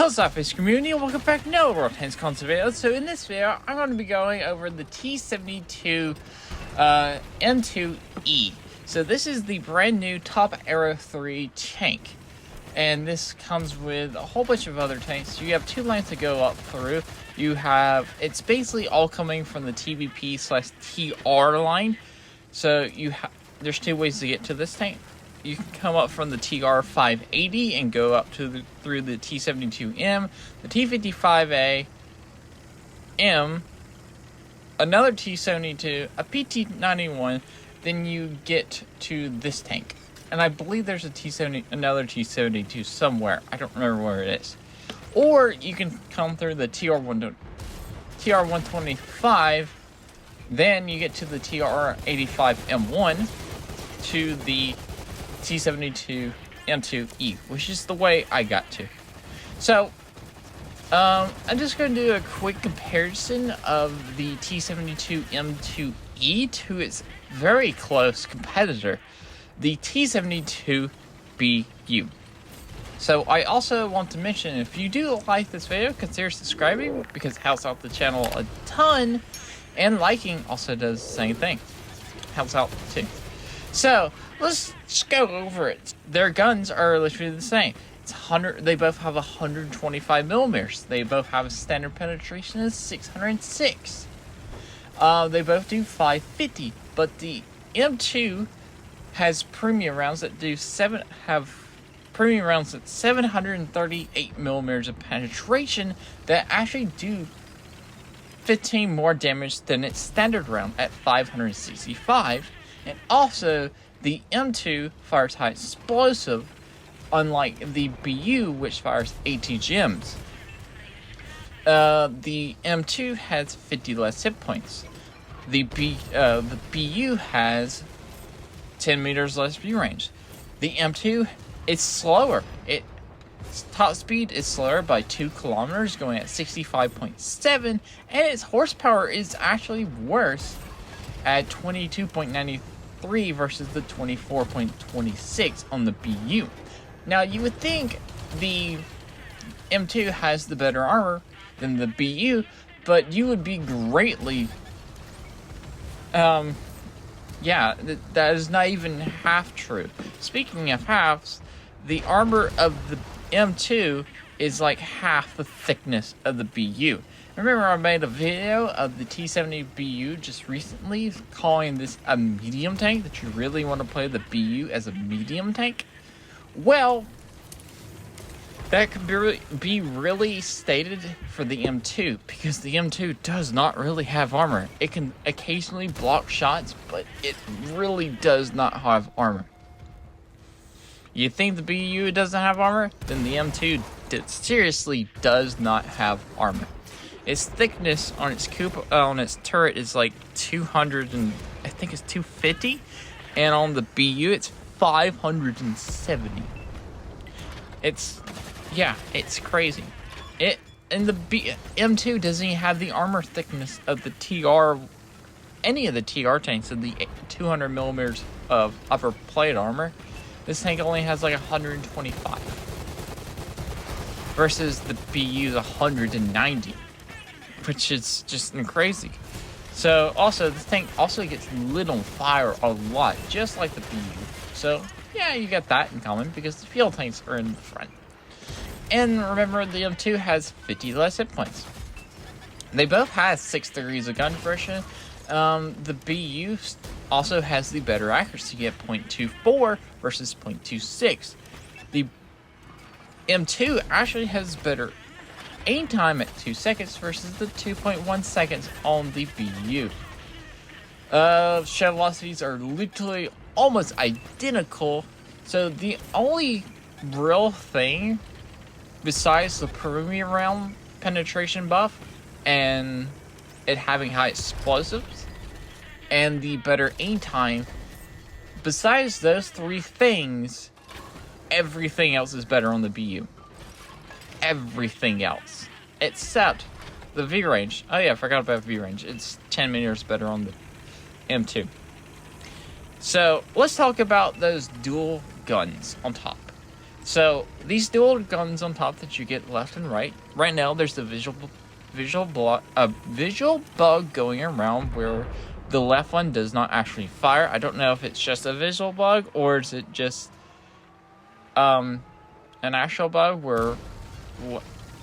Hello Slapafish community, and welcome back to another World Tanks Console video. So in this video, I'm going to be going over the T-72M2E. So this is the brand new Top Aero 3 tank. And this comes with a whole bunch of other tanks. You have two lanes to go up through. You have, it's basically all coming from the TVP/TR line. So there's two ways to get to this tank. You can come up from the TR-580 and go up to through the T-72M, the T-55A-M, another T-72, a PT-91, then you get to this tank. And I believe there's another T-72 somewhere. I don't remember where it is. Or you can come through the TR-125, then you get to the TR-85M1 to the T-72M2E, which is the way I got to. So, I'm just going to do a quick comparison of the T-72M2E to its very close competitor, the T-72BU. So, I also want to mention, if you do like this video, consider subscribing, because it helps out the channel a ton, and liking also does the same thing. Helps out too. So, let's just go over it. Their guns are literally the same. They both have 125 millimeters. They both have a standard penetration of 606. They both do 550, but the M2 has premium rounds that premium rounds at 738 millimeters of penetration that actually do 15 more damage than its standard round at 565. And also, the M2 fires high explosive, unlike the BU, which fires ATGMs. The M2 has 50 less hit points. The BU has 10 meters less view range. The M2 is slower. Its top speed is slower by 2 kilometers, going at 65.7, and its horsepower is actually worse at 22.93 versus the 24.26 on the BU. Now, you would think the M2 has the better armor than the BU, but you would be greatly... that is not even half true. Speaking of halves, the armor of the M2 is like half the thickness of the BU. Remember, I made a video of the T-70BU just recently, calling this a medium tank, that you really want to play the BU as a medium tank? Well, that could be really stated for the M2, because the M2 does not really have armor. It can occasionally block shots, but it really does not have armor. You think the BU doesn't have armor? Then the M2 seriously does not have armor. Its thickness on its turret is like 200 and I think it's 250, and on the BU it's 570. It's crazy. And the M2 doesn't even have the armor thickness of the TR, any of the TR tanks of the 200 millimeters of upper plate armor. This tank only has like 125 versus the BU's 190. Which is just crazy. So, also, this tank also gets lit on fire a lot, just like the BU. So, yeah, you get that in common, because the field tanks are in the front. And remember, the M2 has 50 less hit points. They both have 6 degrees of gun conversion. The BU also has the better accuracy at 0.24 versus 0.26. The M2 actually has better aim time at 2 seconds versus the 2.1 seconds on the BU. Shell velocities are literally almost identical, so the only real thing besides the premium round penetration buff and it having high explosives and the better aim time, besides those three things, everything else is better on the BU. Everything else, except the V range. Oh yeah, I forgot about V range. It's 10 meters better on the M2. So let's talk about those dual guns on top. So these dual guns on top that you get left and right. Right now, there's the visual bug going around where the left one does not actually fire. I don't know if it's just a visual bug or is it just an actual bug where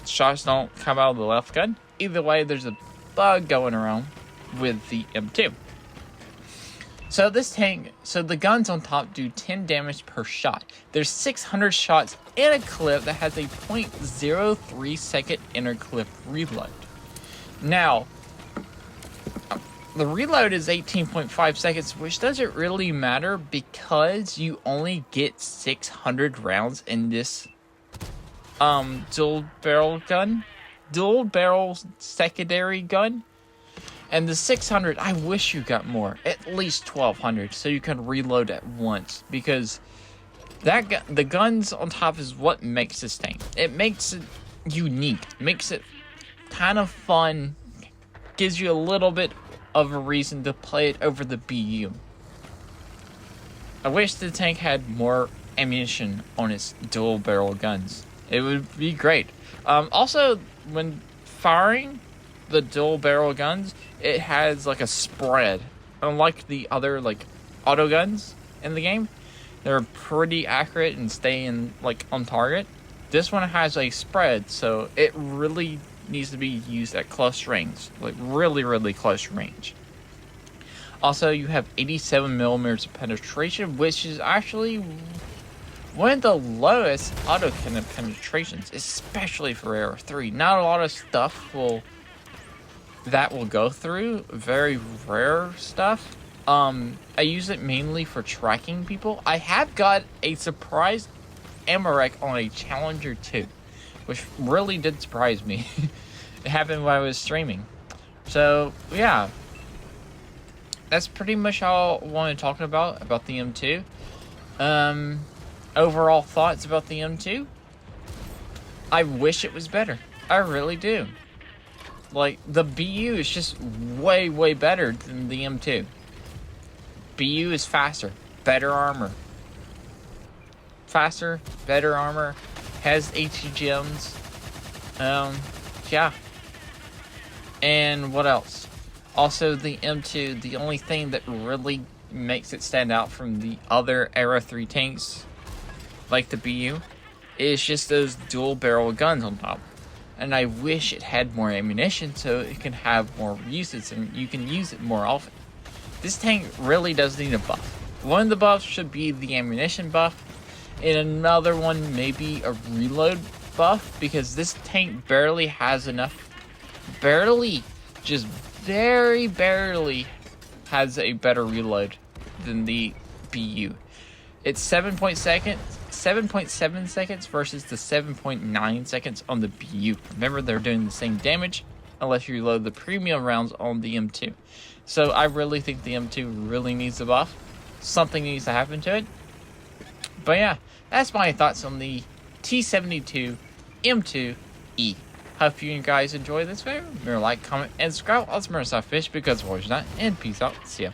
shots don't come out of the left gun. Either way, there's a bug going around with the M2. So the guns on top do 10 damage per shot. There's 600 shots in a clip that has a 0.03 second interclip reload. Now, the reload is 18.5 seconds, which doesn't really matter because you only get 600 rounds in this dual barrel secondary gun. And the 600, I wish you got more, at least 1200, so you can reload at once, because the guns on top is what makes this thing. It makes it unique, makes it kind of fun, gives you a little bit of a reason to play it over the BU. I wish the tank had more ammunition on its dual barrel guns. It would be great. Also, when firing the dual barrel guns, it has like a spread. Unlike the other like auto guns in the game, they're pretty accurate and stay in like on target. This one has a spread, so it really needs to be used at close range, like really close range. Also, you have 87 millimeters of penetration, which is actually one of the lowest auto cannon penetrations, especially for Arrow 3. Not a lot of stuff will go through, very rare stuff. I use it mainly for tracking people. I have got a surprise ammo rack on a Challenger 2, which really did surprise me. It happened while I was streaming. So yeah, that's pretty much all I wanted to talk about the M2. Overall thoughts about the M2? I wish it was better. I really do. Like, the BU is just way better than the M2. BU is faster, better armor. Faster, better armor, has ATGMs. Yeah. And what else? Also, the M2, the only thing that really makes it stand out from the other Arrow 3 tanks, like the BU, is just those dual barrel guns on top. And I wish it had more ammunition so it can have more uses and you can use it more often. This tank really does need a buff. One of the buffs should be the ammunition buff, and another one maybe a reload buff, because this tank barely has enough, just very barely has a better reload than the BU. It's 7.7 seconds versus the 7.9 seconds on the BU. Remember, they're doing the same damage unless you load the premium rounds on the M2. So I really think the M2 really needs a buff. Something needs to happen to it. But yeah, that's my thoughts on the T-72M2E. Hope you guys enjoy this video. Remember to like, comment, and subscribe. I'll Slapafish because of always not. And peace out. See ya.